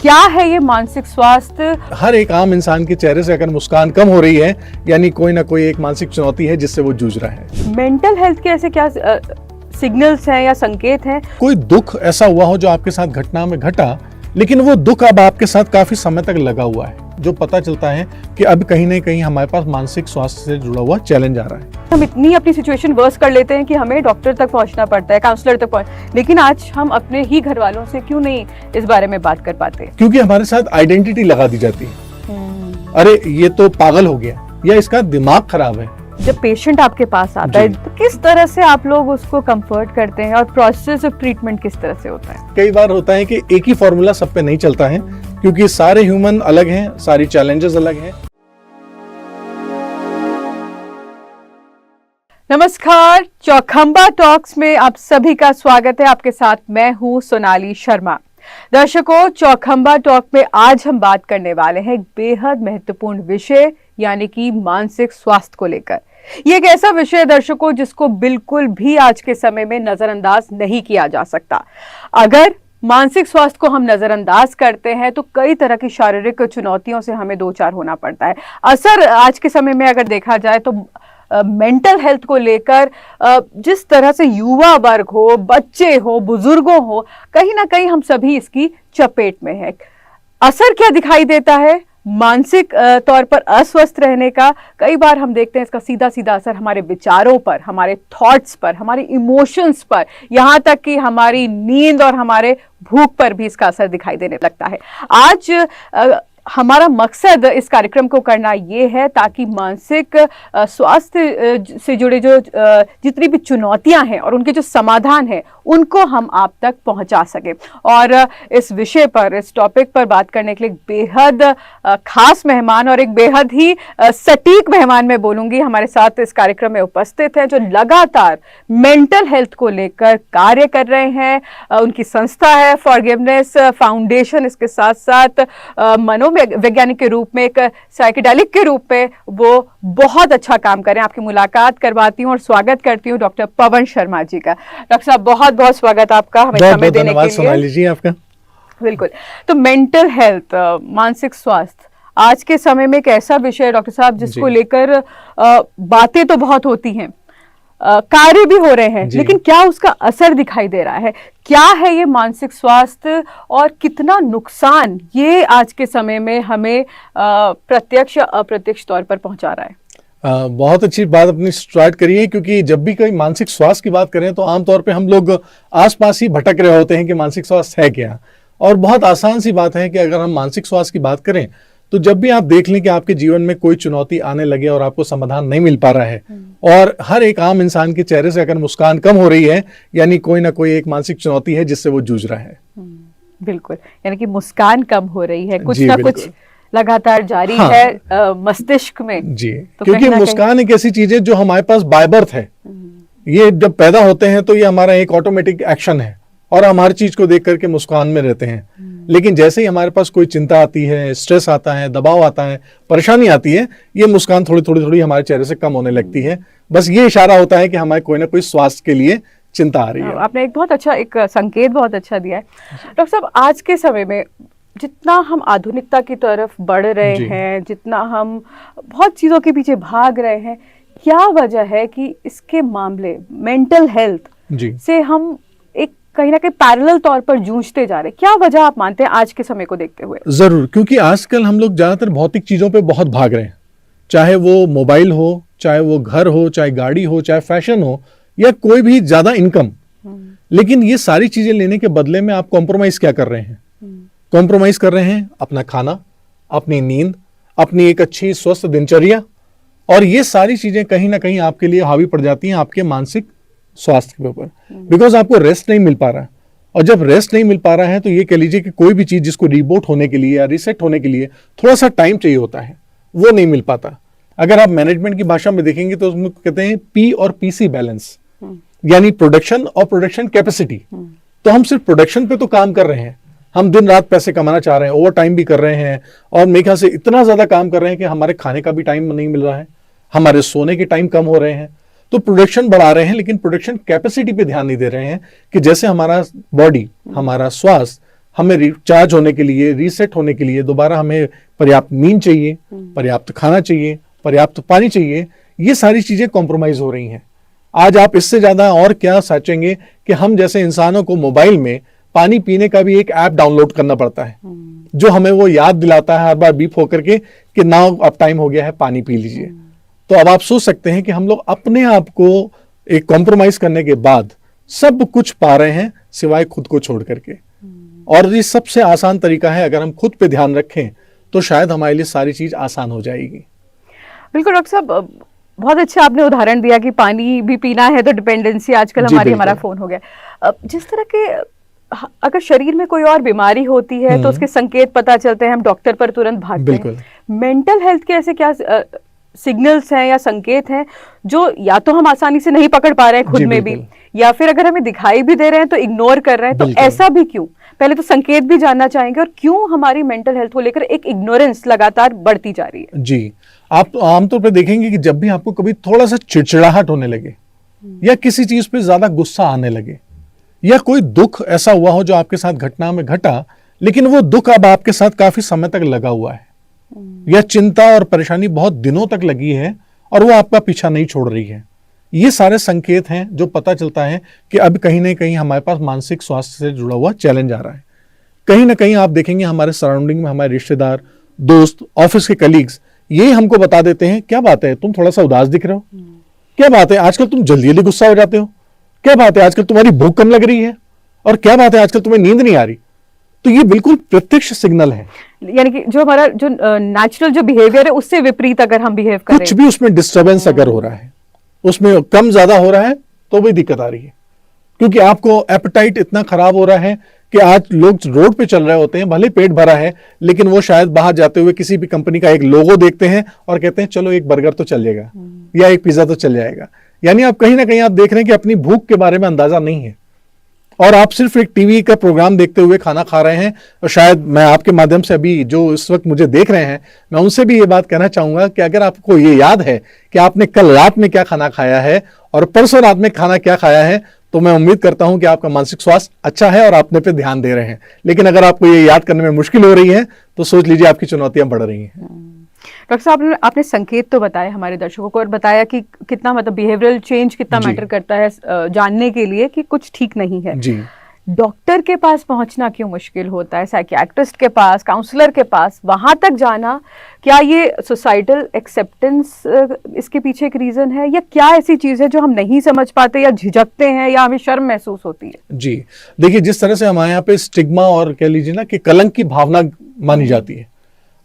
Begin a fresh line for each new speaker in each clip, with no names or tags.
क्या है ये मानसिक स्वास्थ्य?
हर एक आम इंसान के चेहरे से अगर मुस्कान कम हो रही है, यानी कोई ना कोई एक मानसिक चुनौती है जिससे वो जूझ रहा है।
मेंटल हेल्थ के ऐसे क्या सिग्नल्स हैं या संकेत हैं?
कोई दुख ऐसा हुआ हो जो आपके साथ घटना में घटा, लेकिन वो दुख अब आपके साथ काफी समय तक लगा हुआ है, जो पता चलता है कि अब कहीं ना कहीं हमारे पास मानसिक स्वास्थ्य से जुड़ा हुआ चैलेंज आ रहा है।
हम इतनी अपनी सिचुएशन वर्स कर लेते हैं कि हमें डॉक्टर तक पहुंचना पड़ता है, काउंसलर तक लेकिन आज हम अपने ही घर वालों से क्यों नहीं इस बारे में बात कर पाते?
क्योंकि हमारे साथ आइडेंटिटी लगा दी जाती है। अरे ये तो पागल हो गया, या इसका दिमाग खराब है।
जब पेशेंट आपके पास आता है तो किस तरह से आप लोग उसको कंफर्ट करते हैं और प्रोसेस ऑफ ट्रीटमेंट किस तरह से होता है?
कई बार होता है कि एक ही फॉर्मूला सब पे नहीं चलता है, क्योंकि सारे ह्यूमन अलग हैं, सारी चैलेंजेस अलग हैं।
नमस्कार, चौखंबा टॉक्स में आप सभी का स्वागत है। आपके साथ मैं हूं सोनाली शर्मा। दर्शकों, चौखंबा टॉक में आज हम बात करने वाले हैं एक बेहद महत्वपूर्ण विषय यानी कि मानसिक स्वास्थ्य को लेकर। ये एक ऐसा विषय है दर्शकों जिसको बिल्कुल भी आज के समय में नजरअंदाज नहीं किया जा सकता। अगर मानसिक स्वास्थ्य को हम नजरअंदाज करते हैं तो कई तरह की शारीरिक चुनौतियों से हमें दो चार होना पड़ता है। असर आज के समय में अगर देखा जाए तो मेंटल हेल्थ को लेकर जिस तरह से युवा वर्ग हो, बच्चे हो, बुजुर्गों हो, कहीं ना कहीं हम सभी इसकी चपेट में हैं। असर क्या दिखाई देता है? मानसिक तौर पर अस्वस्थ रहने का। कई बार हम देखते हैं इसका सीधा सीधा असर हमारे विचारों पर, हमारे थॉट्स पर, हमारे इमोशंस पर, यहाँ तक कि हमारी नींद और हमारे भूख पर भी इसका असर दिखाई देने लगता है। आज हमारा मकसद इस कार्यक्रम को करना ये है ताकि मानसिक स्वास्थ्य से जुड़े जो जितनी भी चुनौतियां हैं और उनके जो समाधान हैं उनको हम आप तक पहुंचा सके। और इस विषय पर, इस टॉपिक पर बात करने के लिए बेहद खास मेहमान और एक बेहद ही सटीक मेहमान मैं बोलूंगी हमारे साथ इस कार्यक्रम में उपस्थित हैं, जो लगातार मेंटल हेल्थ को लेकर कार्य कर रहे हैं। उनकी संस्था है फॉरगिवनेस फाउंडेशन। इसके साथ साथ मनोवैज्ञानिक के रूप में, एक साइकेडेलिक के रूप में वो बहुत अच्छा काम करें। आपकी मुलाकात करवाती हूँ और स्वागत करती हूँ डॉक्टर पवन शर्मा जी का। डॉक्टर साहब, बहुत बहुत स्वागत आपका हमें समय देने के लिए।
सोनाली जी आपका।
बिल्कुल। तो मेंटल हेल्थ, मानसिक स्वास्थ्य आज के समय में एक ऐसा विषय है डॉक्टर साहब जिसको लेकर बातें तो बहुत होती हैं, कार्य भी हो रहे हैं, लेकिन क्या उसका असर दिखाई दे रहा है? क्या है ये मानसिक स्वास्थ्य और कितना नुकसान ये आज के समय में हमें प्रत्यक्ष या अप्रत्यक्ष तौर पर पहुंचा रहा है?
बहुत अच्छी बात अपनी स्टार्ट करिए, क्योंकि जब भी कोई मानसिक स्वास्थ्य की बात करें तो आमतौर पे हम लोग आसपास ही भटक रहे होते हैं कि मानसिक स्वास्थ्य है क्या। और बहुत आसान सी बात है कि अगर हम मानसिक स्वास्थ्य की बात करें तो जब भी आप देख लें कि आपके जीवन में कोई चुनौती आने लगे और आपको समाधान नहीं मिल पा रहा है, और हर एक आम इंसान के चेहरे से अगर मुस्कान कम हो रही है, यानी कोई ना कोई एक मानसिक चुनौती है जिससे वो जूझ रहा है।
बिल्कुल, यानी कि मुस्कान कम हो रही है, कुछ ना कुछ लगातार जारी है मस्तिष्क में जी। तो
क्योंकि मुस्कान एक ऐसी चीज है जो हमारे पास बाय बर्थ है। ये जब पैदा होते हैं तो ये हमारा एक ऑटोमेटिक एक्शन है और हम हर चीज को देख करके मुस्कान में रहते हैं। लेकिन जैसे ही हमारे पास कोई चिंता आती है, स्ट्रेस आता है, दबाव आता है, परेशानी आती है, ये मुस्कान थोड़ी थोड़ी हमारे चेहरे से कम होने लगती है। बस ये इशारा होता है कि हमारे कोई ना कोई स्वास्थ्य के लिए चिंता आ रही है।
आपने एक बहुत अच्छा एक संकेत बहुत अच्छा दिया है डॉक्टर साहब। आज के समय में जितना हम आधुनिकता की तरफ बढ़ रहे हैं, जितना हम बहुत चीजों के पीछे भाग रहे हैं, क्या वजह है कि इसके मामले मेंटल हेल्थ से हम एक कहीं ना कहीं पैरेलल तौर पर जूझते जा रहे हैं? क्या वजह आप मानते हैं आज के समय को देखते हुए?
जरूर, क्योंकि आजकल हम लोग ज्यादातर भौतिक चीजों पे बहुत भाग रहे हैं, चाहे वो मोबाइल हो, चाहे वो घर हो, चाहे गाड़ी हो, चाहे फैशन हो, या कोई भी ज्यादा इनकम। लेकिन ये सारी चीजें लेने के बदले में आप कॉम्प्रोमाइज क्या कर रहे हैं? कॉम्प्रोमाइज कर रहे हैं अपना खाना, अपनी नींद, अपनी एक अच्छी स्वस्थ दिनचर्या, और ये सारी चीजें कहीं ना कहीं आपके लिए हावी पड़ जाती हैं आपके मानसिक स्वास्थ्य के ऊपर, बिकॉज आपको रेस्ट नहीं मिल पा रहा है। और जब रेस्ट नहीं मिल पा रहा है तो ये कह लीजिए कि कोई भी चीज जिसको रिबूट होने के लिए या रिसेट होने के लिए थोड़ा सा टाइम चाहिए होता है, वो नहीं मिल पाता। अगर आप मैनेजमेंट की भाषा में देखेंगे तो उसमें कहते हैं पी और पीसी बैलेंस, यानी प्रोडक्शन और प्रोडक्शन कैपेसिटी। तो हम सिर्फ प्रोडक्शन पे तो काम कर रहे हैं, हम दिन रात पैसे कमाना चाह रहे हैं, ओवर टाइम भी कर रहे हैं, और मेरे ख्याल से इतना ज्यादा काम कर रहे हैं कि हमारे खाने का भी टाइम नहीं मिल रहा है, हमारे सोने के टाइम कम हो रहे हैं। तो प्रोडक्शन बढ़ा रहे हैं लेकिन प्रोडक्शन कैपेसिटी पे ध्यान नहीं दे रहे हैं कि जैसे हमारा बॉडी, हमारा स्वास्थ्य, हमें रिचार्ज होने के लिए, रीसेट होने के लिए दोबारा हमें पर्याप्त नींद चाहिए, पर्याप्त खाना चाहिए, पर्याप्त पानी चाहिए। ये सारी चीजें कॉम्प्रोमाइज हो रही हैं। आज आप इससे ज्यादा और क्या सोचेंगे कि हम जैसे इंसानों को मोबाइल में पानी पीने का भी एक ऐप डाउनलोड करना पड़ता है, जो हमें वो याद दिलाता है हर बार बीप होकर के कि नाउ अब टाइम हो गया है, पानी पी लीजिए। तो अब आप सोच सकते हैं कि हम लोग अपने आप को एक कॉम्प्रोमाइज करने के बाद सब कुछ पा रहे हैं सिवाय खुद को छोड़ करके। और ये सबसे आसान तरीका है, अगर हम खुद पे ध्यान रखें तो शायद हमारे लिए सारी चीज आसान हो जाएगी।
बिल्कुल डॉक्टर साहब, बहुत अच्छा आपने उदाहरण दिया कि पानी भी पीना है तो डिपेंडेंसी आजकल हमारी, हमारा फोन हो गया। जिस तरह के अगर शरीर में कोई और बीमारी होती है तो उसके संकेत पता चलते हैं, हम डॉक्टर पर तुरंत भागते हैं। मेंटल हेल्थ के ऐसे क्या सिग्नल्स हैं या संकेत हैं जो या तो हम आसानी से नहीं पकड़ पा रहे हैं खुद में भी, या फिर अगर हमें दिखाई भी दे रहे हैं तो इग्नोर कर रहे हैं, तो ऐसा भी क्यों? पहले तो संकेत भी जानना चाहेंगे, और क्यों हमारी मेंटल हेल्थ को लेकर एक इग्नोरेंस लगातार बढ़ती जा रही है?
जी, आप आमतौर पर देखेंगे कि जब भी आपको कभी थोड़ा सा चिड़चिड़ाहट होने लगे, या किसी चीज पे ज्यादा गुस्सा आने लगे, या कोई दुख ऐसा हुआ हो जो आपके साथ घटना में घटा, लेकिन वो दुख अब आपके साथ काफी समय तक लगा हुआ है, या चिंता और परेशानी बहुत दिनों तक लगी है और वो आपका पीछा नहीं छोड़ रही है, ये सारे संकेत हैं जो पता चलता है कि अब कहीं ना कहीं हमारे पास मानसिक स्वास्थ्य से जुड़ा हुआ चैलेंज आ रहा है। कहीं ना कहीं आप देखेंगे हमारे सराउंडिंग में हमारे रिश्तेदार, दोस्त, ऑफिस के कलीग्स ये हमको बता देते हैं, क्या बात है तुम थोड़ा सा उदास दिख रहे हो, क्या बात है आजकल तुम जल्दी जल्दी गुस्सा हो जाते हो, क्या बात है आजकल तुम्हारी भूख कम लग रही है, और क्या बात है आजकल तुम्हें नींद नहीं आ रही। तो ये बिल्कुल प्रत्यक्ष सिग्नल है,
यानी कि जो हमारा जो नेचुरल जो बिहेवियर है उससे विपरीत अगर हम बिहेव कर रहे हैं,
कुछ भी उसमें डिस्टर्बेंस अगर हो रहा है, उसमें कम ज्यादा हो रहा है तो भी दिक्कत आ रही है। क्योंकि आपको एपेटाइट इतना खराब हो रहा है कि आज लोग रोड पे चल रहे होते हैं, भले पेट भरा है, लेकिन वो शायद बाहर जाते हुए किसी भी कंपनी का एक लोगो देखते हैं और कहते हैं चलो एक बर्गर तो चल जाएगा या एक पिज्जा तो चल जाएगा। यानी आप कहीं ना कहीं आप देख रहे हैं कि अपनी भूख के बारे में अंदाजा नहीं है, और आप सिर्फ एक टीवी का प्रोग्राम देखते हुए खाना खा रहे हैं। और शायद मैं आपके माध्यम से अभी जो इस वक्त मुझे देख रहे हैं, मैं उनसे भी ये बात कहना चाहूंगा कि अगर आपको ये याद है कि आपने कल रात में क्या खाना खाया है और परसों रात में खाना क्या खाया है, तो मैं उम्मीद करता हूं कि आपका मानसिक स्वास्थ्य अच्छा है और आप अपने पे ध्यान दे रहे हैं। लेकिन अगर आपको ये याद करने में मुश्किल हो रही है तो सोच लीजिए आपकी चुनौतियां बढ़ रही हैं।
डॉक्टर साहब, आपने संकेत तो बताए हमारे दर्शकों को और बताया कि कितना मतलब बिहेवियरल चेंज कितना मैटर करता है जानने के लिए कि कुछ ठीक नहीं है।
जी,
डॉक्टर के पास पहुंचना क्यों मुश्किल होता है, साइकियाट्रिस्ट के पास, काउंसलर के पास, वहां तक जाना? क्या ये सोसाइटल एक्सेप्टेंस इसके पीछे एक रीजन है, या क्या ऐसी चीज है जो हम नहीं समझ पाते या झिझकते हैं या हमें शर्म महसूस होती है?
जी, देखिए जिस तरह से हमारे यहाँ पे स्टिग्मा और कह लीजिए ना कि कलंक की भावना मानी जाती है,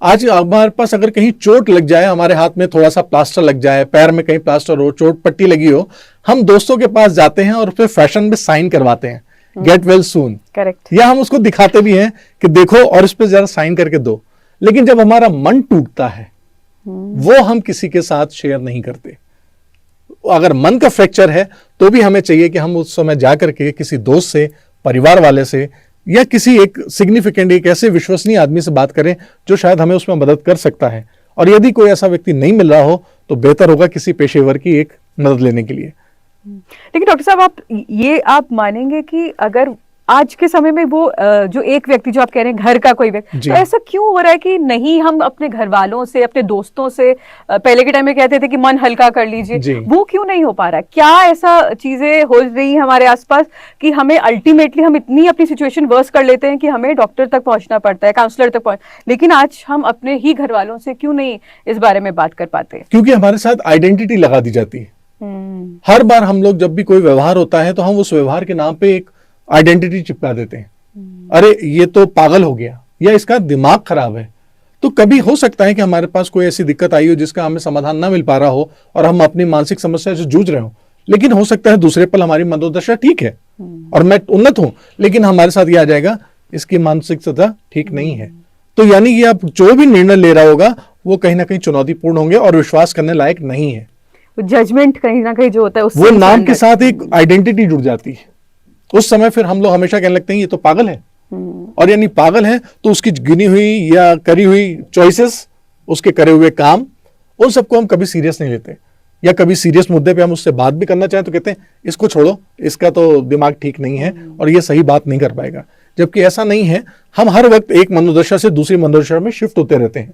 आज हमारे पास अगर कहीं चोट लग जाए, हमारे हाथ में थोड़ा सा प्लास्टर लग जाए, पैर में कहीं प्लास्टर हो, चोट पट्टी लगी हो, हम दोस्तों के पास जाते हैं और फिर फैशन में साइन करवाते हैं, गेट वेल सून,
करेक्ट,
या हम उसको दिखाते भी हैं कि देखो और इस पे जरा साइन करके दो। लेकिन जब हमारा मन टूटता है वो हम किसी के साथ शेयर नहीं करते। अगर मन का फ्रैक्चर है तो भी हमें चाहिए कि हम उस समय जाकर के किसी दोस्त से, परिवार वाले से, या किसी एक सिग्निफिकेंट, एक ऐसे विश्वसनीय आदमी से बात करें जो शायद हमें उसमें मदद कर सकता है। और यदि कोई ऐसा व्यक्ति नहीं मिल रहा हो तो बेहतर होगा किसी पेशेवर की एक मदद लेने के लिए।
लेकिन डॉक्टर साहब, आप मानेंगे कि अगर आज के समय में वो जो एक व्यक्ति, जो आप कह रहे हैं घर का कोई व्यक्ति, तो ऐसा क्यों हो रहा है कि नहीं हम अपने घर वालों से, अपने दोस्तों से, पहले के टाइम में कहते थे कि मन हल्का कर लीजिए, वो क्यों नहीं हो पा रहा है? क्या ऐसा चीजें हो रही हैं हमारे आसपास कि हमें अल्टीमेटली हम इतनी अपनी सिचुएशन वर्स कर लेते हैं कि हमें डॉक्टर तक पहुंचना पड़ता है, काउंसलर तक पहुंच, लेकिन आज हम अपने ही घर वालों से क्यों नहीं इस बारे में बात कर पाते?
क्योंकि हमारे साथ आइडेंटिटी लगा दी जाती है। हर बार हम लोग जब भी कोई व्यवहार होता है तो हम उस व्यवहार के नाम पे एक आइडेंटिटी चिपका देते हैं। अरे ये तो पागल हो गया, या इसका दिमाग खराब है। तो कभी हो सकता है कि हमारे पास कोई ऐसी दिक्कत आई हो जिसका हमें समाधान ना मिल पा रहा हो और हम अपनी मानसिक समस्या से जूझ रहे हो, लेकिन हो सकता है दूसरे पल हमारी मनोदशा ठीक है और मैं उन्नत हूं, लेकिन हमारे साथ ये आ जाएगा इसकी मानसिक स्थिति ठीक नहीं है। तो यानी कि आप जो भी निर्णय ले रहा होगा वो कहीं ना कहीं चुनौतीपूर्ण होंगे और विश्वास करने लायक नहीं है।
जजमेंट कहीं ना कहीं जो होता है
वो नाम के साथ एक आइडेंटिटी जुड़ जाती है। उस समय फिर हम लोग हमेशा कहने लगते हैं ये तो पागल है, और यानी पागल है तो उसकी गिनी हुई या करी हुई चॉइसेस, उसके करे हुए काम, उन सबको हम कभी सीरियस नहीं लेते। या कभी सीरियस मुद्दे पे हम उससे बात भी करना चाहें तो कहते हैं इसको छोड़ो, इसका तो दिमाग ठीक नहीं है और ये सही बात नहीं कर पाएगा। जबकि ऐसा नहीं है। हम हर वक्त एक मनोदशा से दूसरी मनोदशा में शिफ्ट होते रहते हैं।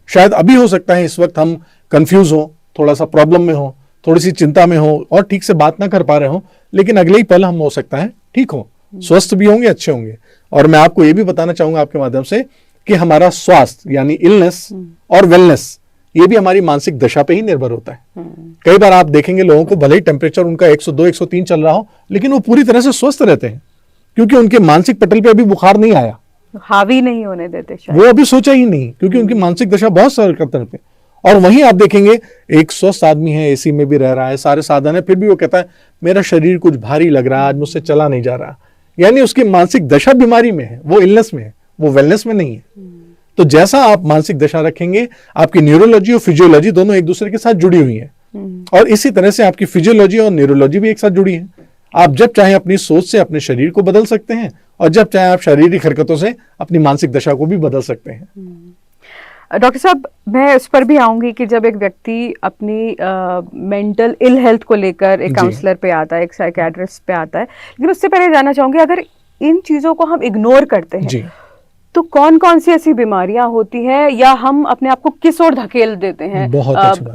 शायद अभी हो सकता है इस वक्त हम कंफ्यूज हो, थोड़ा सा प्रॉब्लम में हो, थोड़ी सी चिंता में हो और ठीक से बात ना कर पा रहे हो, लेकिन अगले ही पल हम हो सकता है ठीक हो, स्वस्थ भी होंगे, अच्छे होंगे। और मैं आपको ये भी बताना चाहूंगा आपके माध्यम से कि हमारा स्वास्थ्य यानी इलनेस और वेलनेस ये भी हमारी मानसिक दशा पे ही निर्भर होता है। कई बार आप देखेंगे लोगों को भले ही टेम्परेचर उनका 102 103 चल रहा हो, लेकिन वो पूरी तरह से स्वस्थ रहते हैं क्योंकि उनके मानसिक पटल पे अभी बुखार नहीं आया,
हावी नहीं होने देते शायद।
वो अभी सोचा ही नहीं क्योंकि उनकी मानसिक दशा बहुत सरकतर पे। और वहीं आप देखेंगे एक स्वस्थ आदमी है, एसी में भी रह रहा है, सारे साधन है, फिर भी वो कहता है मेरा शरीर कुछ भारी लग रहा है, आज मुझसे चला नहीं जा रहा। यानी उसकी मानसिक दशा बीमारी में है, वो इलनेस में है, वो वेलनेस में नहीं है। तो जैसा आप मानसिक दशा रखेंगे, आपकी न्यूरोलॉजी और फिजियोलॉजी दोनों एक दूसरे के साथ जुड़ी हुई है, और इसी तरह से आपकी फिजियोलॉजी और न्यूरोलॉजी भी एक साथ जुड़ी है। आप जब चाहे अपनी सोच से अपने शरीर को बदल सकते हैं और जब चाहे आप शारीरिक हरकतों से अपनी मानसिक दशा को भी बदल सकते हैं।
डॉक्टर साहब, मैं उस पर भी आऊंगी कि जब एक व्यक्ति अपनी मेंटल इल हेल्थ को लेकर एक काउंसलर पे आता है, एक साइकियाट्रिस्ट पे आता है, लेकिन उससे पहले जानना चाहूंगी अगर इन चीजों को हम इग्नोर करते हैं तो कौन कौन सी ऐसी बीमारियां होती हैं या हम अपने आप को किस ओर धकेल देते हैं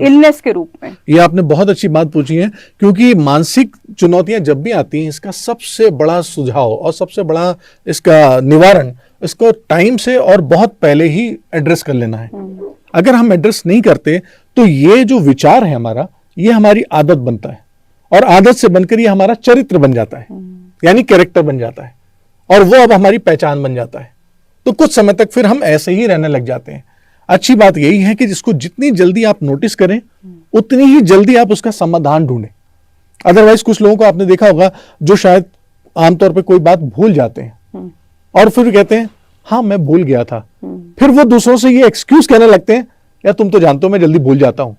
इलनेस के रूप में?
ये आपने बहुत अच्छी बात पूछी है, क्योंकि मानसिक चुनौतियां जब भी आती हैं, इसका सबसे बड़ा सुझाव और सबसे बड़ा इसका निवारण, इसको टाइम से और बहुत पहले ही एड्रेस कर लेना है। अगर हम एड्रेस नहीं करते तो ये जो विचार है हमारा, ये हमारी आदत बनता है और आदत से बनकर ये हमारा चरित्र बन जाता है, यानी कैरेक्टर बन जाता है, और वो अब हमारी पहचान बन जाता है। तो कुछ समय तक फिर हम ऐसे ही रहने लग जाते हैं। अच्छी बात यही है कि जिसको जितनी जल्दी आप नोटिस करें उतनी ही जल्दी आप उसका समाधान ढूंढें। अदरवाइज कुछ लोगों को आपने देखा होगा जो शायद आमतौर पे कोई बात भूल जाते हैं और फिर कहते हैं हाँ मैं भूल गया था, फिर वो दूसरों से ये एक्सक्यूज कहने लगते हैं या तुम तो जानते हो मैं जल्दी भूल जाता हूं।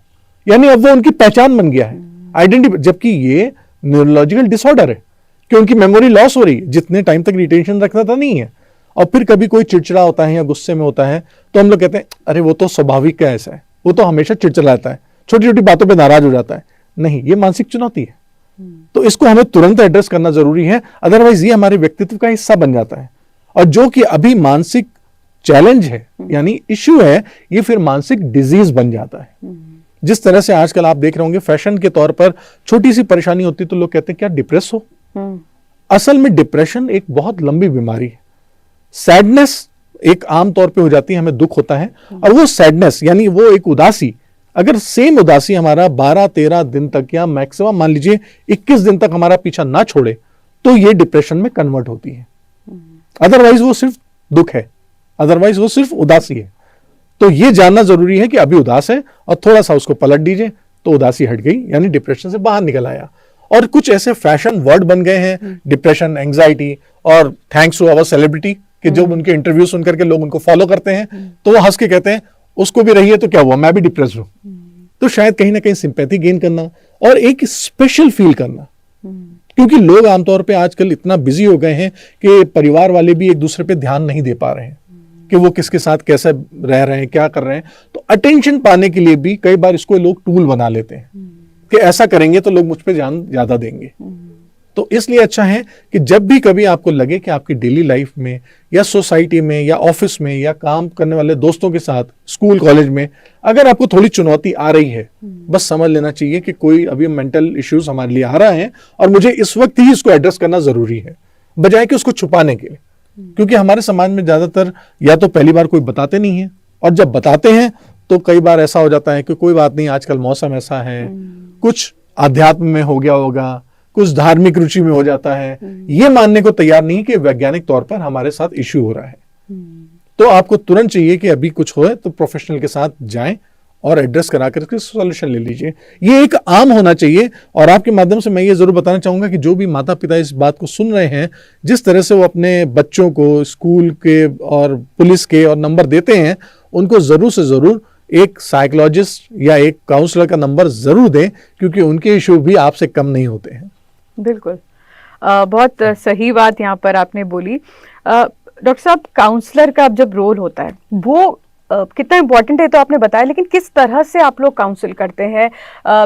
यानी अब वो उनकी पहचान बन गया है, आइडेंटिटी, जबकि ये न्यूरोलॉजिकल डिसऑर्डर है कि उनकी मेमोरी लॉस हो रही है, जितने टाइम तक रिटेंशन रखना था नहीं है। और फिर कभी कोई चिड़चिड़ा होता है या गुस्से में होता है तो हम लोग कहते हैं अरे वो तो स्वाभाविक है, ऐसा है, वो तो हमेशा चिड़चिड़ाता है, छोटी छोटी बातों पे नाराज हो जाता है। नहीं, ये मानसिक चुनौती है, तो इसको हमें तुरंत एड्रेस करना जरूरी है, अदरवाइज ये हमारे व्यक्तित्व का हिस्सा बन जाता है। और जो कि अभी मानसिक चैलेंज है यानी इश्यू है, ये फिर मानसिक डिजीज बन जाता है। जिस तरह से आजकल आप देख रहे होंगे फैशन के तौर पर छोटी सी परेशानी होती तो लोग कहते हैं क्या डिप्रेस हो। असल में डिप्रेशन एक बहुत लंबी बीमारी है। सैडनेस एक आम तौर पे हो जाती है, हमें दुख होता है, और वो सैडनेस यानी वो एक उदासी, अगर सेम उदासी हमारा 12-13 दिन तक या मैक्सिमम मान लीजिए 21 दिन तक हमारा पीछा ना छोड़े तो ये डिप्रेशन में कन्वर्ट होती है। अदरवाइज वो सिर्फ दुख है, अदरवाइज वो सिर्फ उदासी है। तो ये जानना जरूरी है कि अभी उदास है और थोड़ा सा उसको पलट दीजिए तो उदासी हट गई, यानी डिप्रेशन से बाहर निकल आया। और कुछ ऐसे फैशन वर्ड बन गए हैं डिप्रेशन, एंग्जाइटी, और थैंक्स टू अवर सेलिब्रिटी कि जब उनके इंटरव्यू सुन करके लोग उनको फॉलो करते हैं तो वो हंस के कहते हैं उसको भी रही है तो क्या हुआ, मैं भी डिप्रेस हूं। तो शायद कहीं ना कहीं सिंपैथी गेन करना और एक स्पेशल फील करना, क्योंकि लोग आमतौर पे आजकल इतना बिजी हो गए हैं कि परिवार वाले भी एक दूसरे पे ध्यान नहीं दे पा रहे हैं कि वो किसके साथ कैसे रह रहे हैं, क्या कर रहे हैं। तो अटेंशन पाने के लिए भी कई बार इसको लोग टूल बना लेते हैं कि ऐसा करेंगे तो लोग मुझ पे ध्यान ज्यादा देंगे। तो इसलिए अच्छा है कि जब भी कभी आपको लगे कि आपकी डेली लाइफ में या सोसाइटी में या ऑफिस में या काम करने वाले दोस्तों के साथ, स्कूल कॉलेज में अगर आपको थोड़ी चुनौती आ रही है, बस समझ लेना चाहिए कि कोई अभी मेंटल इश्यूज हमारे लिए आ रहा है और मुझे इस वक्त ही इसको एड्रेस करना जरूरी है, बजाय कि उसको छुपाने के लिए। क्योंकि हमारे समाज में ज्यादातर या तो पहली बार कोई बताते नहीं है, और जब बताते हैं तो कई बार ऐसा हो जाता है कि कोई बात नहीं, आजकल मौसम ऐसा है, कुछ आध्यात्म में हो गया होगा, कुछ धार्मिक रुचि में हो जाता है, ये मानने को तैयार नहीं कि वैज्ञानिक तौर पर हमारे साथ इश्यू हो रहा है। तो आपको तुरंत चाहिए कि अभी कुछ हो तो प्रोफेशनल के साथ जाएं और एड्रेस करा करके सॉल्यूशन ले लीजिए। ये एक आम होना चाहिए। और आपके माध्यम से मैं ये जरूर बताना चाहूंगा कि जो भी माता पिता इस बात को सुन रहे हैं, जिस तरह से वो अपने बच्चों को स्कूल के और पुलिस के और नंबर देते हैं, उनको जरूर से जरूर एक साइकोलॉजिस्ट या एक काउंसलर का नंबर जरूर दें, क्योंकि उनके इश्यू भी आपसे कम नहीं होते हैं।
बिल्कुल, बहुत सही बात यहाँ पर आपने बोली। डॉक्टर साहब, काउंसलर का जब रोल होता है वो कितना इम्पोर्टेंट है तो आपने बताया, लेकिन किस तरह से आप लोग काउंसिल करते हैं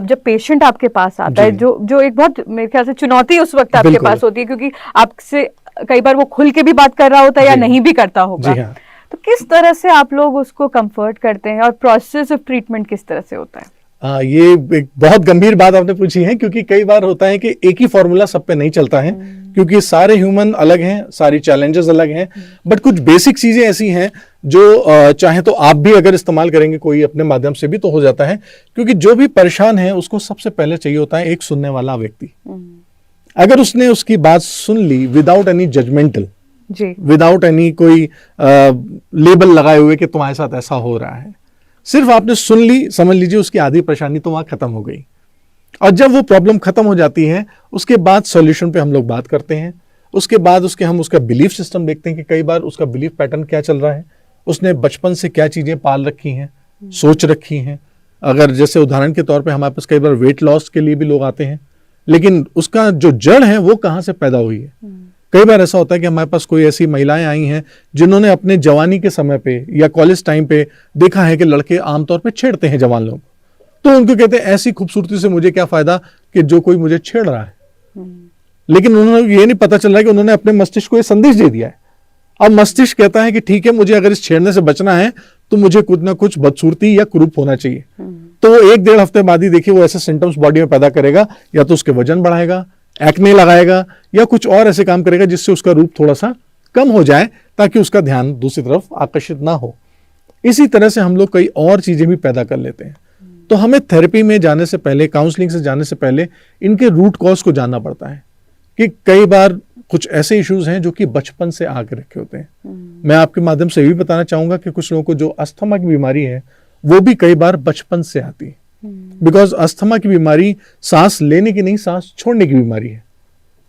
जब पेशेंट आपके पास आता है, जो एक बहुत मेरे ख्याल से चुनौती उस वक्त आपके पास होती है, क्योंकि आपसे कई बार वो खुल के भी बात कर रहा होता है या
जी।
नहीं भी करता होगा।
जी हाँ।
तो किस तरह से आप लोग उसको कंफर्ट करते हैं और प्रोसेस ऑफ ट्रीटमेंट किस तरह से होता है?
ये एक बहुत गंभीर बात आपने पूछी है, क्योंकि कई बार होता है कि एक ही फॉर्मूला सब पे नहीं चलता है, क्योंकि सारे ह्यूमन अलग हैं, सारी चैलेंजेस अलग हैं, बट कुछ बेसिक चीजें ऐसी हैं जो चाहे तो आप भी अगर इस्तेमाल करेंगे कोई अपने माध्यम से भी तो हो जाता है। क्योंकि जो भी परेशान है उसको सबसे पहले चाहिए होता है एक सुनने वाला व्यक्ति। अगर उसने उसकी बात सुन ली विदाउट एनी जजमेंटल,
जी,
विदाउट एनी कोई लेबल लगाए हुए कि तुम्हारे साथ ऐसा हो रहा है, सिर्फ आपने सुन ली, समझ लीजिए उसकी आधी परेशानी तो वहां खत्म हो गई। और जब वो प्रॉब्लम खत्म हो जाती है उसके बाद सॉल्यूशन पे हम लोग बात करते हैं। उसके बाद हम उसका बिलीफ सिस्टम देखते हैं कि कई बार उसका बिलीफ पैटर्न क्या चल रहा है, उसने बचपन से क्या चीजें पाल रखी हैं, सोच रखी हैं। अगर जैसे उदाहरण के तौर पे हमारे पास कई बार वेट लॉस के लिए भी लोग आते हैं, लेकिन उसका जो जड़ है वो कहाँ से पैदा हुई है। कई बार ऐसा होता है कि हमारे पास कोई ऐसी महिलाएं आई हैं जिन्होंने अपने जवानी के समय पे या कॉलेज टाइम पे देखा है कि लड़के आमतौर पे छेड़ते हैं जवान लोग, तो उनको कहते हैं ऐसी खूबसूरती से मुझे क्या फायदा कि जो कोई मुझे छेड़ रहा है। लेकिन उन्होंने ये नहीं पता चल रहा है कि उन्होंने अपने मस्तिष्क को ये संदेश दे दिया है। अब मस्तिष्क कहता है कि ठीक है, मुझे अगर इस छेड़ने से बचना है तो मुझे कुछ ना कुछ बदसूरती या कुरूप होना चाहिए। तो वो 1-1.5 हफ्ते बाद ही देखिए वो ऐसे सिम्टम्स बॉडी में पैदा करेगा, या तो उसके वजन बढ़ाएगा, एक्ने लगाएगा, या कुछ और ऐसे काम करेगा जिससे उसका रूप थोड़ा सा कम हो जाए ताकि उसका ध्यान दूसरी तरफ आकर्षित ना हो। इसी तरह से हम लोग कई और चीजें भी पैदा कर लेते हैं। तो हमें थेरेपी में जाने से पहले, काउंसलिंग से जाने से पहले इनके रूट कॉज को जानना पड़ता है कि कई बार कुछ ऐसे इश्यूज हैं जो कि बचपन से आके रखे होते हैं। मैं आपके माध्यम से ये भी बताना चाहूंगा कि कुछ लोगों को जो अस्थमा की बीमारी है वो भी कई बार बचपन से आती है। बिकॉज अस्थमा की बीमारी सांस लेने की नहीं, सांस छोड़ने की बीमारी है।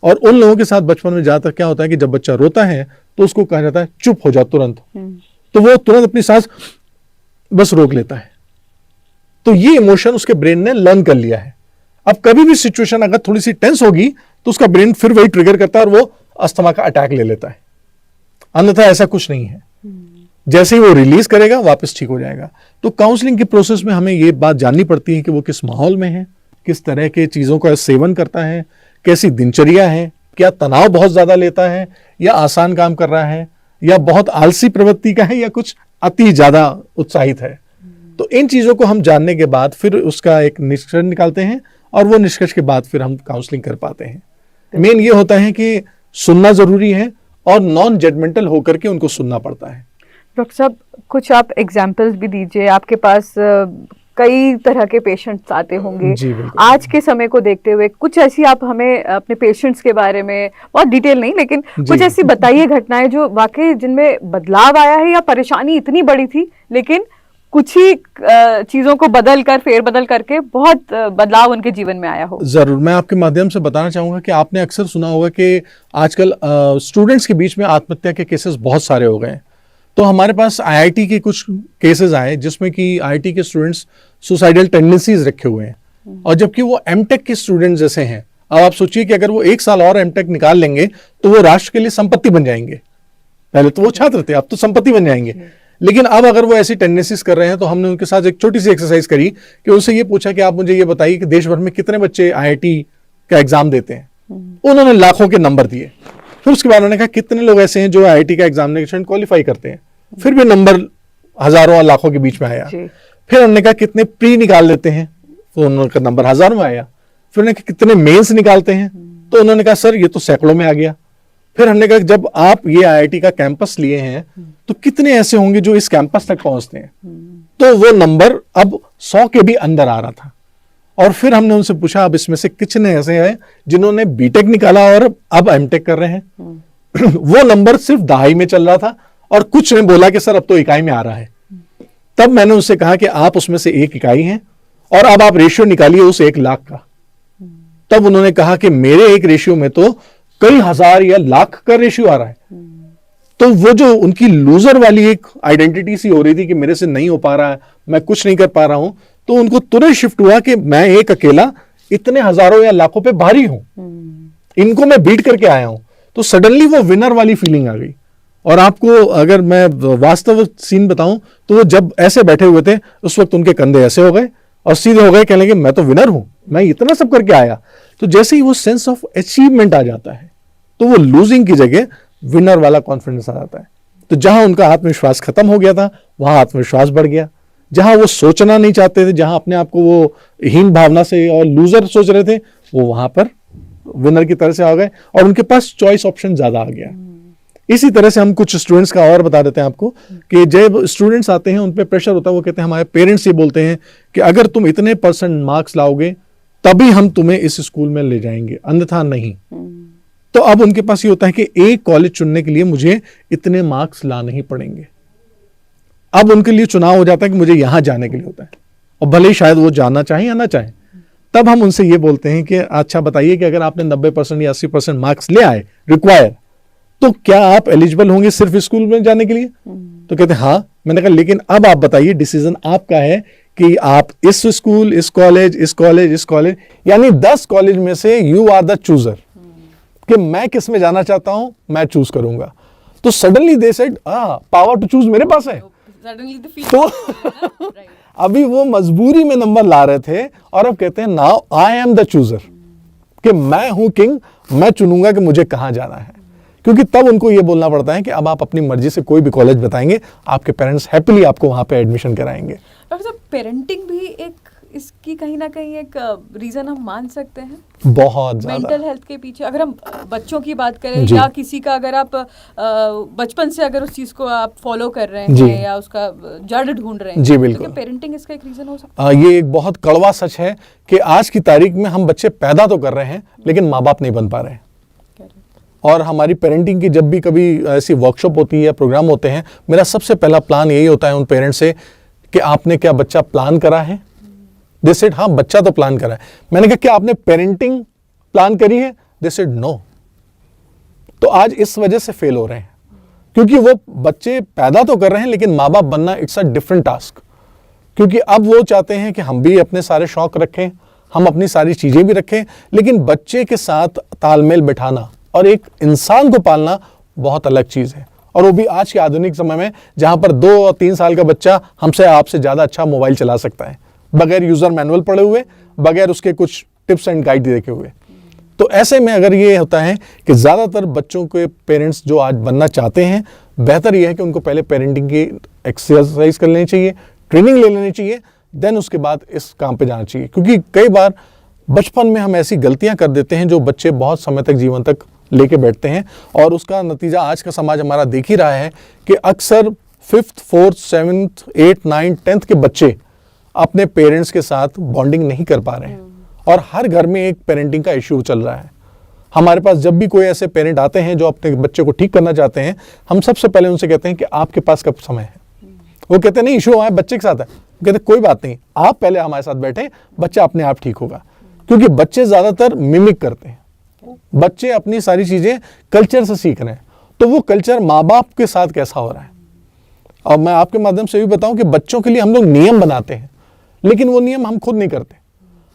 और उन लोगों के साथ बचपन में ज्यादातर क्या होता है कि जब बच्चा रोता है तो उसको कहा जाता है चुप हो जाओ तुरंत, तो वो तुरंत अपनी सांस बस रोक लेता है। तो ये इमोशन उसके ब्रेन ने लर्न कर लिया है। अब कभी भी सिचुएशन अगर थोड़ी सी टेंस होगी तो उसका ब्रेन फिर वही ट्रिगर करता है और वो अस्थमा का अटैक ले लेता है। अन्यथा ऐसा कुछ नहीं है, जैसे ही वो रिलीज करेगा वापस ठीक हो जाएगा। तो काउंसलिंग के प्रोसेस में हमें ये बात जाननी पड़ती है कि वो किस माहौल में है, किस तरह के चीजों का सेवन करता है, कैसी दिनचर्या है, क्या तनाव बहुत ज्यादा लेता है या आसान काम कर रहा है, या बहुत आलसी प्रवृत्ति का है या कुछ अति ज्यादा उत्साहित है। तो इन चीजों को हम जानने के बाद फिर उसका एक निष्कर्ष निकालते हैं और वो निष्कर्ष के बाद फिर हम काउंसलिंग कर पाते हैं। मेन ये होता है कि सुनना जरूरी है और नॉन जजमेंटल होकर के उनको सुनना पड़ता है।
डॉक्टर साहब, कुछ आप एग्जाम्पल्स भी दीजिए। आपके पास कई तरह के पेशेंट्स आते होंगे।
जी बिल्कुल।
आज के समय को देखते हुए कुछ ऐसी आप हमें अपने पेशेंट्स के बारे में, बहुत डिटेल नहीं लेकिन कुछ ऐसी बताइए घटनाएं जो वाकई जिनमें बदलाव आया है, या परेशानी इतनी बड़ी थी लेकिन कुछ ही चीजों को फेरबदल करके बहुत बदलाव उनके जीवन में आया हो।
जरूर, मैं आपके माध्यम से बताना चाहूंगा कि आपने अक्सर सुना होगा कि आजकल स्टूडेंट्स के बीच में आत्महत्या के केसेस बहुत सारे हो गए हैं। तो हमारे पास आईआईटी के कुछ केसेस आए जिसमें कि आईआईटी के स्टूडेंट्स सुसाइडल टेंडेंसीज रखे हुए हैं, और जबकि वो एमटेक के स्टूडेंट्स जैसे हैं। अब आप सोचिए कि अगर वो 1 साल और एमटेक निकाल लेंगे तो वो राष्ट्र के लिए संपत्ति बन जाएंगे। पहले तो वो छात्र थे, अब तो संपत्ति बन जाएंगे। लेकिन अब अगर वो ऐसी टेंडेंसीज कर रहे हैं तो हमने उनके साथ एक छोटी सी एक्सरसाइज करी कि उनसे ये पूछा कि आप मुझे ये बताइए कि देश भर में कितने बच्चे आईआईटी का एग्जाम देते हैं। उन्होंने लाखों के नंबर दिए। फिर उसके बाद उन्होंने कहा कितने लोग ऐसे हैं जो आईआईटी का एग्जामिनेशन क्वालिफाई करते हैं, फिर भी नंबर हजारों और लाखों के बीच में आया। फिर उन्होंने कहा कितने प्री निकाल लेते हैं, तो उनका नंबर हजारों में आया। फिर उन्होंने कहा कितने मेंस निकालते हैं, तो उन्होंने कहा सर ये तो सैकड़ों में आ गया। फिर हमने कहा जब आप ये आईआईटी का कैंपस लिए हैं तो कितने ऐसे होंगे जो इस कैंपस तक पहुंचते हैं, तो वो नंबर अब 100 के भी अंदर आ रहा था। और फिर हमने उनसे पूछा अब इसमें से कितने ऐसे हैं जिन्होंने बीटेक निकाला और अब एमटेक कर रहे हैं। वो नंबर सिर्फ दहाई में चल रहा था, और कुछ ने बोला कि सर अब तो इकाई में आ रहा है। तब मैंने उनसे कहा कि आप उसमें से 1 इकाई हैं और अब आप रेशियो निकालिए उस 1 लाख का। तब उन्होंने कहा कि मेरे एक रेशियो में तो कई हजार या लाख का रेशियो आ रहा है। तो वो जो उनकी लूजर वाली एक आइडेंटिटी सी हो रही थी कि मेरे से नहीं हो पा रहा है, मैं कुछ नहीं कर पा रहा हूं, तो उनको तुरंत शिफ्ट हुआ कि मैं एक अकेला इतने हजारों या लाखों पे भारी हूं, इनको मैं बीट करके आया हूं। तो सडनली वो विनर वाली फीलिंग आ गई। और आपको अगर मैं वास्तव सीन बताऊं तो वो जब ऐसे बैठे हुए थे उस वक्त उनके कंधे ऐसे हो गए और सीधे हो गए, कहने लगे मैं तो विनर हूं, मैं इतना सब करके आया। तो जैसे ही वो सेंस ऑफ अचीवमेंट आ जाता है, तो वो लूजिंग की जगह विनर वाला कॉन्फिडेंस आ जाता है। तो जहां उनका आत्मविश्वास खत्म हो गया था, वहां आत्मविश्वास बढ़ गया। जहां वो सोचना नहीं चाहते थे, जहां अपने आप को वो हीन भावना से और लूजर सोच रहे थे, वो वहां पर विनर की तरह से आ गए और उनके पास चॉइस ऑप्शन ज्यादा आ गया। इसी तरह से हम कुछ स्टूडेंट्स का और बता देते हैं आपको कि जब स्टूडेंट्स आते हैं उन पे प्रेशर होता है, वो कहते हैं, हमारे पेरेंट्स ये बोलते हैं कि अगर तुम इतने % मार्क्स लाओगे तभी हम तुम्हें इस स्कूल में ले जाएंगे, अन्यथा नहीं। तो अब उनके पास ये होता है कि एक कॉलेज चुनने के लिए मुझे इतने मार्क्स लाने ही पड़ेंगे। अब उनके लिए चुनाव हो जाता है कि मुझे यहां जाने के लिए होता है, और भले ही शायद वो जाना चाहे या ना चाहे। तब हम उनसे ये बोलते हैं कि अच्छा बताइए कि अगर आपने 90% या 80% मार्क्स ले आए रिक्वायर, तो क्या आप एलिजिबल होंगे सिर्फ स्कूल में जाने के लिए? तो कहते हैं हाँ। मैंने कहा लेकिन अब आप बताइए, डिसीजन आपका है कि आप इस स्कूल, इस कॉलेज, इस कॉलेज, इस कॉलेज, यानी 10 कॉलेज में से यू आर द चूजर, कि मैं किस में जाना चाहता हूं, मैं चूज करूंगा। तो suddenly they said power to choose मेरे पास है। तो अभी वो मजबूरी में नंबर ला रहे थे और अब कहते हैं now I am the chooser, कि मैं हूं किंग, मैं चुनूंगा कि मुझे कहां जाना है। क्योंकि तब उनको ये बोलना पड़ता है कि अब आप अपनी मर्जी से कोई भी कॉलेज बताएंगे, आपके पेरेंट्स हैप्पीली आपको वहां पे एडमिशन कराएंगे।
डॉक्टर साहब, पेरेंटिंग भी एक इसकी कहीं ना कहीं एक रीजन हम मान सकते हैं,
बहुत ज्यादा।
मेंटल हेल्थ के पीछे अगर हम बच्चों की बात करें या किसी का, अगर आप बचपन से अगर उस चीज को आप फॉलो कर रहे हैं या उसका जड़ ढूंढ रहे हैं,
जी बिल्कुल,
तो पेरेंटिंग इसका एक रीजन हो सकता है।
ये एक बहुत कड़वा सच है कि आज की तारीख में हम बच्चे पैदा तो कर रहे हैं लेकिन माँ बाप नहीं बन पा रहे हैं। और हमारी पेरेंटिंग की जब भी कभी ऐसी वर्कशॉप होती है या प्रोग्राम होते हैं, मेरा सबसे पहला प्लान यही होता है उन पेरेंट्स से कि आपने क्या बच्चा प्लान करा है? दे सेड हाँ, बच्चा तो प्लान करा है। मैंने कहा क्या आपने पेरेंटिंग प्लान करी है? They said no. तो आज इस वजह से फेल हो रहे हैं, क्योंकि वो बच्चे पैदा तो कर रहे हैं लेकिन माँ बाप बनना इट्स अ डिफरेंट टास्क। क्योंकि अब वो चाहते हैं कि हम भी अपने सारे शौक रखें, हम अपनी सारी चीजें भी रखें, लेकिन बच्चे के साथ तालमेल बिठाना और एक इंसान को पालना बहुत अलग चीज है। और वो भी आज के आधुनिक समय में, जहां पर 2 और 3 साल का बच्चा हमसे आपसे ज्यादा अच्छा मोबाइल चला सकता है, बगैर यूजर मैनुअल पढ़े हुए, बगैर उसके कुछ टिप्स एंड गाइड देखे हुए। तो ऐसे में अगर ये होता है कि ज्यादातर बच्चों के पेरेंट्स जो आज बनना चाहते हैं, बेहतर यह है कि उनको पहले पेरेंटिंग की एक्सरसाइज कर लेनी चाहिए, ट्रेनिंग ले लेनी चाहिए, देन उसके बाद इस काम पे जाना चाहिए। क्योंकि कई बार बचपन में हम ऐसी गलतियां कर देते हैं जो बच्चे बहुत समय तक, जीवन तक लेके बैठते हैं, और उसका नतीजा आज का समाज हमारा देख ही रहा है कि अक्सर 5th, 4th, 7th, 8th, 9th, 10th के बच्चे अपने पेरेंट्स के साथ बॉन्डिंग नहीं कर पा रहे हैं, और हर घर में एक पेरेंटिंग का इश्यू चल रहा है। हमारे पास जब भी कोई ऐसे पेरेंट आते हैं जो अपने बच्चे को ठीक करना चाहते हैं, हम सबसे पहले उनसे कहते हैं कि आपके पास कब समय है? वो कहते हैं नहीं, इशू हमारे बच्चे के साथ है। कहते कोई बात नहीं, आप पहले हमारे साथ बैठे, बच्चा अपने आप ठीक होगा। क्योंकि बच्चे ज्यादातर मिमिक करते हैं, बच्चे अपनी सारी चीजें कल्चर से सीख रहे हैं, तो वो कल्चर माँ बाप के साथ कैसा हो रहा है। और मैं आपके माध्यम से भी बताऊं कि बच्चों के लिए हम लोग नियम बनाते हैं, लेकिन वो नियम हम खुद नहीं करते।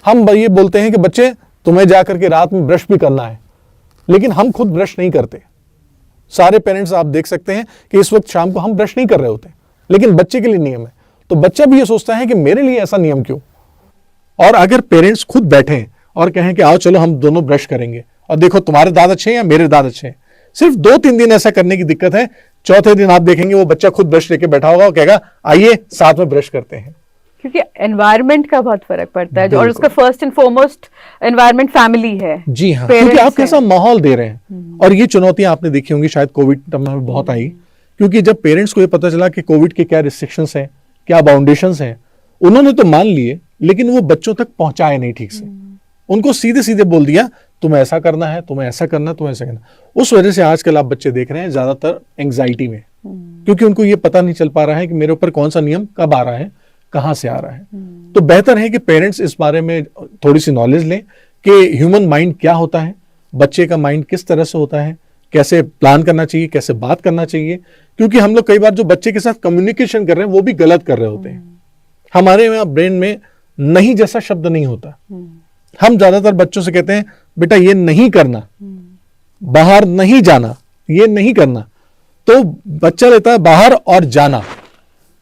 हम ये बोलते हैं कि बच्चे तुम्हें जाकर के रात में ब्रश भी करना है, लेकिन हम खुद ब्रश नहीं करते। सारे पेरेंट्स आप देख सकते हैं कि इस वक्त शाम को हम ब्रश नहीं कर रहे होते, लेकिन बच्चे के लिए नियम है। तो बच्चा भी ये सोचता है कि मेरे लिए ऐसा नियम क्यों। और अगर पेरेंट्स खुद बैठें और कहें कि आओ चलो हम दोनों ब्रश करेंगे, और देखो तुम्हारे दांत अच्छे हैं या मेरे दांत अच्छे हैं, सिर्फ 2-3 दिन ऐसा करने की दिक्कत है। चौथे दिन आप देखेंगे वो बच्चा खुद ब्रश लेके बैठा होगा और कहेगा आइए साथ में ब्रश करते हैं।
क्योंकि एनवायरनमेंट का बहुत फर्क पड़ता है, और उसका first and foremost environment family है।
जी हाँ, क्योंकि आप कैसा माहौल दे रहे हैं। और ये चुनौतियां आपने देखी होंगी, शायद कोविड में बहुत आई, क्योंकि जब पेरेंट्स को ये पता चला कि कोविड के क्या रिस्ट्रिक्शंस हैं, क्या बाउंडेशंस हैं, उन्होंने तो मान लिए, लेकिन वो बच्चों तक पहुंचाए नहीं ठीक से। उनको सीधे सीधे बोल दिया तुम्हें ऐसा करना है, तुम्हें ऐसा करना, तुम्हें ऐसा करना। उस वजह से आजकल आप बच्चे देख रहे हैं ज्यादातर एंग्जाइटी में, क्योंकि उनको ये पता नहीं चल पा रहा है कि मेरे ऊपर कौन सा नियम कब आ रहा है, कहां से आ रहा है। तो बेहतर है कि पेरेंट्स इस बारे में थोड़ी सी नॉलेज लें कि ह्यूमन माइंड क्या होता है, बच्चे का माइंड किस तरह से होता है, कैसे प्लान करना चाहिए, कैसे बात करना चाहिए। क्योंकि हम लोग कई बार जो बच्चे के साथ कम्युनिकेशन कर रहे हैं वो भी गलत कर रहे होते हैं। हमारे यहाँ ब्रेन में नहीं जैसा शब्द नहीं होता। हम ज्यादातर बच्चों से कहते हैं बेटा ये नहीं करना, बाहर नहीं जाना, ये नहीं करना, तो बच्चा लेता है बाहर और जाना,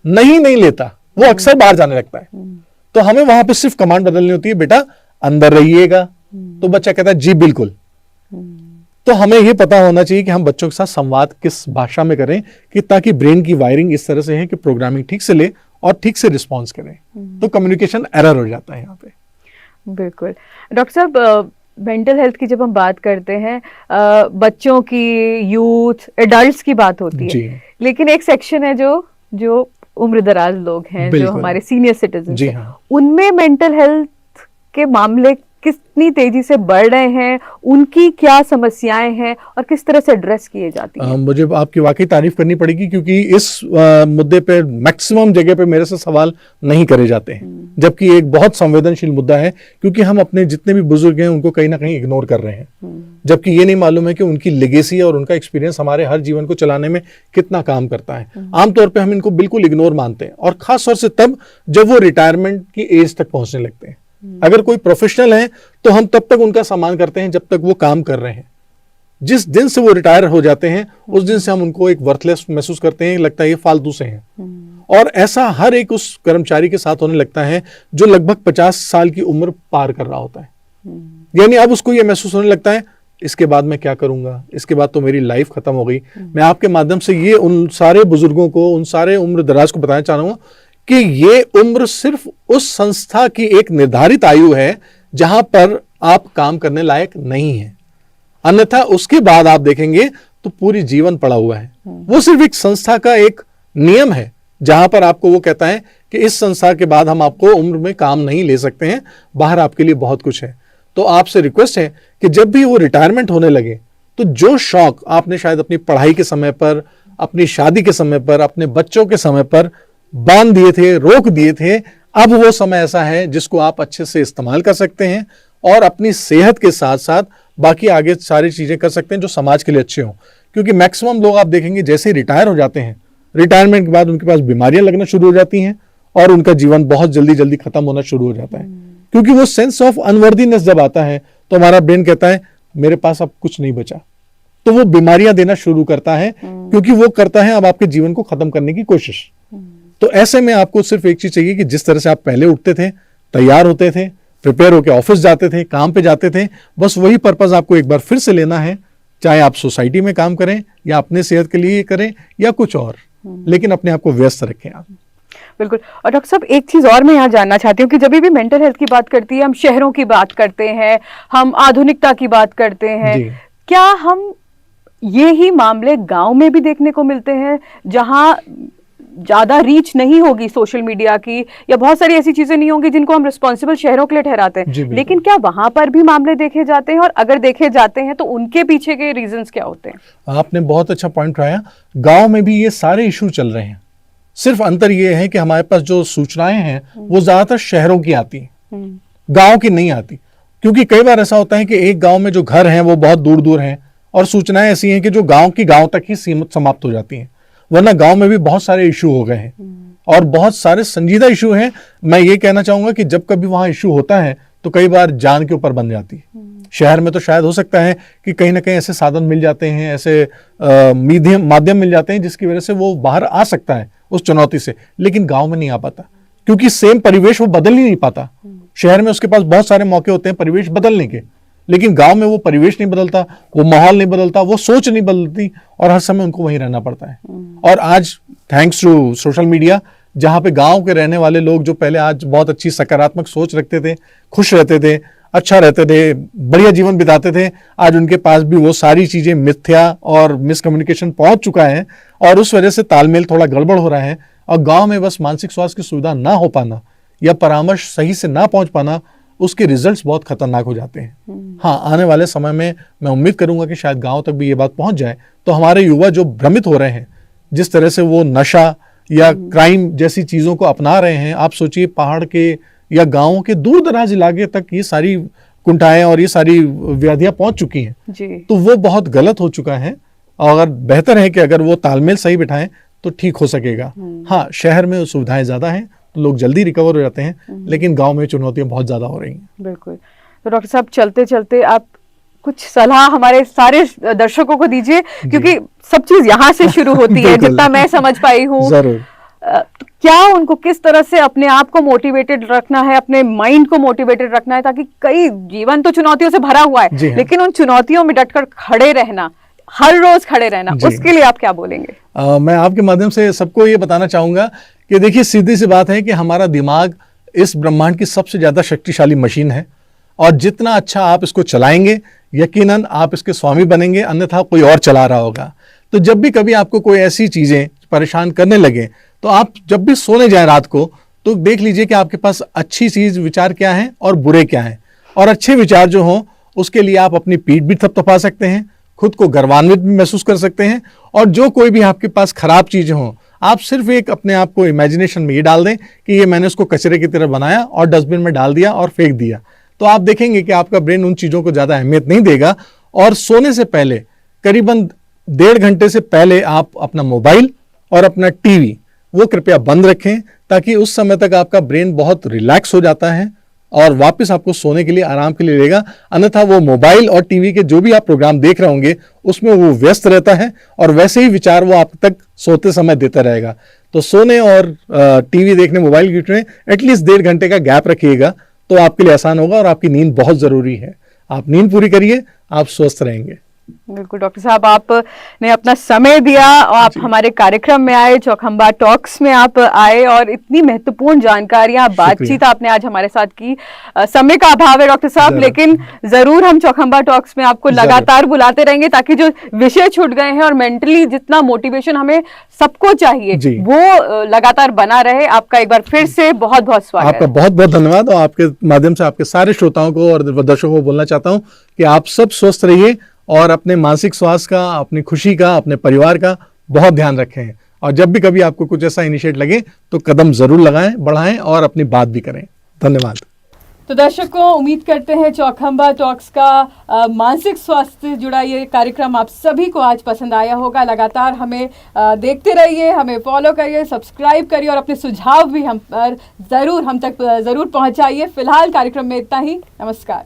नहीं लेता, वो अक्सर बाहर जाने लगता है। तो हमें वहां पे सिर्फ कमांड बदलनी होती है, बेटा अंदर रहिएगा, तो बच्चा कहता है जी बिल्कुल। तो हमें ये पता होना चाहिए कि हम बच्चों के साथ संवाद किस भाषा में करें, कि ताकि ब्रेन की वायरिंग इस तरह से है कि प्रोग्रामिंग ठीक से ले और ठीक से रिस्पॉन्स करें। तो कम्युनिकेशन एरर हो जाता है यहाँ पे।
बिल्कुल। डॉक्टर साहब, मेंटल हेल्थ की जब हम बात करते हैं, बच्चों की, यूथ, एडल्ट्स की बात होती है, लेकिन एक सेक्शन है जो उम्र दराज लोग हैं, जो हमारे सीनियर सिटीजन हैं, हाँ। उनमें मेंटल हेल्थ के मामले कितनी तेजी से बढ़ रहे हैं, उनकी क्या समस्याएं हैं और किस तरह से एड्रेस किए जाती हैं?
मुझे आपकी वाकई तारीफ करनी पड़ेगी, क्योंकि इस मुद्दे पे मैक्सिमम जगह पे मेरे से सवाल नहीं करे जाते हैं, जबकि एक बहुत संवेदनशील मुद्दा है, क्योंकि हम अपने जितने भी बुजुर्ग हैं उनको कहीं ना कहीं इग्नोर कर रहे हैं, जबकि ये नहीं मालूम है कि उनकी लेगेसी और उनका एक्सपीरियंस हमारे हर जीवन को चलाने में कितना काम करता है। आमतौर पर हम इनको बिल्कुल इग्नोर मानते हैं, और खास तौर से तब जब वो रिटायरमेंट की एज तक पहुंचने लगते हैं। अगर कोई प्रोफेशनल है तो हम तब तक उनका सम्मान करते हैं जब तक वो काम कर रहे हैं। जिस दिन से वो रिटायर हो जाते हैं उस दिन से हम उनको एक वर्थलेस महसूस करते हैं, लगता है ये फालतू से हैं। और ऐसा हर एक उस कर्मचारी के साथ होने लगता है जो लगभग 50 साल की उम्र पार कर रहा होता है। यानी अब उसको ये महसूस होने लगता है, इसके बाद मैं क्या करूंगा, इसके बाद तो मेरी लाइफ खत्म हो गई। मैं आपके माध्यम से ये उन सारे बुजुर्गों को, उन सारे उम्र दराज को बताना चाह रहा हूं कि ये उम्र सिर्फ उस संस्था की एक निर्धारित आयु है जहां पर आप काम करने लायक नहीं है, अन्यथा उसके बाद आप देखेंगे तो पूरी जीवन पड़ा हुआ है। वो सिर्फ एक संस्था का एक नियम है जहां पर आपको वो कहता है कि इस संस्था के बाद हम आपको उम्र में काम नहीं ले सकते हैं, बाहर आपके लिए बहुत कुछ है। तो आपसे रिक्वेस्ट है कि जब भी वो रिटायरमेंट होने लगे तो जो शौक आपने शायद अपनी पढ़ाई के समय पर, अपनी शादी के समय पर, अपने बच्चों के समय पर बांध दिए थे, रोक दिए थे, अब वो समय ऐसा है जिसको आप अच्छे से इस्तेमाल कर सकते हैं और अपनी सेहत के साथ साथ बाकी आगे सारी चीजें कर सकते हैं जो समाज के लिए अच्छे हों। क्योंकि मैक्सिमम लोग आप देखेंगे जैसे ही रिटायर हो जाते हैं, रिटायरमेंट के बाद उनके पास बीमारियां लगना शुरू हो जाती हैं और उनका जीवन बहुत जल्दी जल्दी खत्म होना शुरू हो जाता है। क्योंकि वो सेंस ऑफ अनवर्दीनेस जब आता है तो हमारा ब्रेन कहता है मेरे पास अब कुछ नहीं बचा, तो वो बीमारियां देना शुरू करता है, क्योंकि वो करता है अब आपके जीवन को खत्म करने की कोशिश। तो ऐसे में आपको सिर्फ एक चीज चाहिए कि जिस तरह से आप पहले उठते थे, तैयार होते थे, प्रिपेयर होकर ऑफिस जाते थे, काम पे जाते थे, बस वही पर्पस आपको एक बार फिर से लेना है। चाहे आप सोसाइटी में काम करें या अपने सेहत के लिए करें या कुछ और, लेकिन अपने आप को व्यस्त रखें आप।
बिल्कुल। और डॉक्टर साहब, एक चीज और मैं यहाँ जानना चाहती हूँ कि जब भी मेंटल हेल्थ की बात करती है, हम शहरों की बात करते हैं, हम आधुनिकता की बात करते हैं, क्या हम ये ही मामले गांव में भी देखने को मिलते हैं जहां ज्यादा रीच नहीं होगी सोशल मीडिया की, या बहुत सारी ऐसी चीजें नहीं होंगी जिनको हम रिस्पॉन्सिबल शहरों के लिए ठहराते हैं, लेकिन क्या वहां पर भी मामले देखे जाते हैं, और अगर देखे जाते हैं तो उनके पीछे के रीजंस क्या होते हैं? आपने
बहुत अच्छा पॉइंट उठाया। गांव में भी ये सारे इशू चल रहे हैं, सिर्फ अंतर ये है कि हमारे पास जो सूचनाएं हैं वो ज्यादातर शहरों की आती हैं, गांव की नहीं आती। क्योंकि कई बार ऐसा होता है कि एक गांव में जो घर हैं वो बहुत दूर दूर हैं और सूचनाएं ऐसी हैं कि जो गांव की गांव तक ही सीमित समाप्त हो जाती हैं, वरना गांव में भी बहुत सारे इशू हो गए हैं और बहुत सारे संजीदा इशू हैं। मैं ये कहना चाहूंगा कि जब कभी वहां इशू होता है तो कई बार जान के ऊपर बन जाती है। शहर में तो शायद हो सकता है कि कहीं ना कहीं ऐसे साधन मिल जाते हैं, ऐसे माध्यम मिल जाते हैं जिसकी वजह से वो बाहर आ सकता है उस चुनौती से, लेकिन गांव में नहीं आ पाता क्योंकि सेम परिवेश वो बदल ही नहीं पाता। शहर में उसके पास बहुत सारे मौके होते हैं परिवेश बदलने के, लेकिन गांव में वो परिवेश नहीं बदलता, वो माहौल नहीं बदलता, वो सोच नहीं बदलती और हर समय उनको वहीं रहना पड़ता है। और आज थैंक्स टू सोशल मीडिया, जहां पे गांव के रहने वाले लोग जो पहले आज बहुत अच्छी सकारात्मक सोच रखते थे, खुश रहते थे, अच्छा रहते थे, बढ़िया जीवन बिताते थे, आज उनके पास भी वो सारी चीजें मिथ्या और मिसकम्युनिकेशन पहुंच चुका है और उस वजह से तालमेल थोड़ा गड़बड़ हो रहा है। और गांव में बस मानसिक स्वास्थ्य की सुविधा ना हो पाना या परामर्श सही से ना पहुंच पाना, उसके रिजल्ट्स बहुत खतरनाक हो जाते हैं। हाँ, आने वाले समय में मैं उम्मीद करूंगा कि शायद गांव तक भी ये बात पहुंच जाए, तो हमारे युवा जो भ्रमित हो रहे हैं, जिस तरह से वो नशा या क्राइम जैसी चीजों को अपना रहे हैं, आप सोचिए पहाड़ के या गांवों के दूर दराज इलाके तक ये सारी कुंठाएं और ये सारी व्याधियां पहुंच चुकी हैं, तो वो बहुत गलत हो चुका है। और अगर बेहतर है कि अगर वो तालमेल सही बिठाएं तो ठीक हो सकेगा। हाँ, शहर में सुविधाएं ज्यादा हैं, लोग जल्दी रिकवर हो जाते हैं, लेकिन गांव में चुनौतियां बहुत ज्यादा हो रही हैं।
बिल्कुल। तो डॉक्टर साहब, चलते चलते आप कुछ सलाह हमारे सारे दर्शकों को दीजिए, क्योंकि सब चीज यहाँ से शुरू होती है जितना मैं समझ पाई हूँ।
जरूर।
क्या उनको किस तरह से अपने आप को मोटिवेटेड रखना है, अपने माइंड को मोटिवेटेड रखना है, ताकि कई जीवन तो चुनौतियों से भरा हुआ है, लेकिन उन चुनौतियों में डटकर खड़े रहना, हर रोज खड़े रहना, उसके लिए आप क्या बोलेंगे?
मैं आपके माध्यम से सबको ये बताना चाहूंगा कि देखिए, सीधी सी बात है कि हमारा दिमाग इस ब्रह्मांड की सबसे ज्यादा शक्तिशाली मशीन है, और जितना अच्छा आप इसको चलाएंगे यकीनन आप इसके स्वामी बनेंगे, अन्यथा कोई और चला रहा होगा। तो जब भी कभी आपको कोई ऐसी चीजें परेशान करने लगे, तो आप जब भी सोने जाएं रात को, तो देख लीजिए कि आपके पास अच्छी चीज विचार क्या है और बुरे क्या हैं। और अच्छे विचार जो हों उसके लिए आप अपनी पीठ भी थपथपा सकते हैं, खुद को गर्वान्वित भी महसूस कर सकते हैं। और जो कोई भी आपके पास खराब चीजें हों, आप सिर्फ एक अपने आप को इमेजिनेशन में ये डाल दें कि ये मैंने उसको कचरे की तरह बनाया और डस्टबिन में डाल दिया और फेंक दिया, तो आप देखेंगे कि आपका ब्रेन उन चीजों को ज्यादा अहमियत नहीं देगा। और सोने से पहले करीबन 1.5 घंटे से पहले आप अपना मोबाइल और अपना टीवी वो कृपया बंद रखें, ताकि उस समय तक आपका ब्रेन बहुत रिलैक्स हो जाता है और वापस आपको सोने के लिए, आराम के लिए लेगा। अन्यथा वो मोबाइल और टीवी के जो भी आप प्रोग्राम देख रहे होंगे उसमें वो व्यस्त रहता है और वैसे ही विचार वो आप तक सोते समय देता रहेगा। तो सोने और टीवी देखने, मोबाइल देखने एटलीस्ट 1.5 घंटे का गैप रखिएगा, तो आपके लिए आसान होगा। और आपकी नींद बहुत जरूरी है, आप नींद पूरी करिए, आप स्वस्थ रहेंगे।
बिल्कुल डॉक्टर साहब, आपने अपना समय दिया और आप हमारे कार्यक्रम में आए, चौखंबा टॉक्स में आप आए और इतनी महत्वपूर्ण जानकारियां, बातचीत आपने आज हमारे साथ की। समय का अभाव है डॉक्टर साहब, लेकिन जरूर हम चौखंबा टॉक्स में आपको लगातार बुलाते रहेंगे, ताकि जो विषय छूट गए हैं और मेंटली जितना मोटिवेशन हमें सबको चाहिए वो लगातार बना रहे। आपका एक बार फिर से बहुत बहुत स्वागत।
आपका बहुत बहुत धन्यवाद। और आपके माध्यम से आपके सारे श्रोताओं को और दर्शकों को बोलना चाहता हूँ कि आप सब स्वस्थ रहिए और अपने मानसिक स्वास्थ्य का, अपनी खुशी का, अपने परिवार का बहुत ध्यान रखें। और जब भी कभी आपको कुछ ऐसा इनिशिएट लगे तो कदम जरूर लगाएं, बढ़ाएं और अपनी बात भी करें। धन्यवाद।
तो दर्शकों, उम्मीद करते हैं चौखंबा टॉक्स का मानसिक स्वास्थ्य से जुड़ा ये कार्यक्रम आप सभी को आज पसंद आया होगा। लगातार हमें देखते रहिए, हमें फॉलो करिए, सब्सक्राइब करिए और अपने सुझाव भी हम तक जरूर पहुंचाइए। फिलहाल कार्यक्रम में इतना ही। नमस्कार।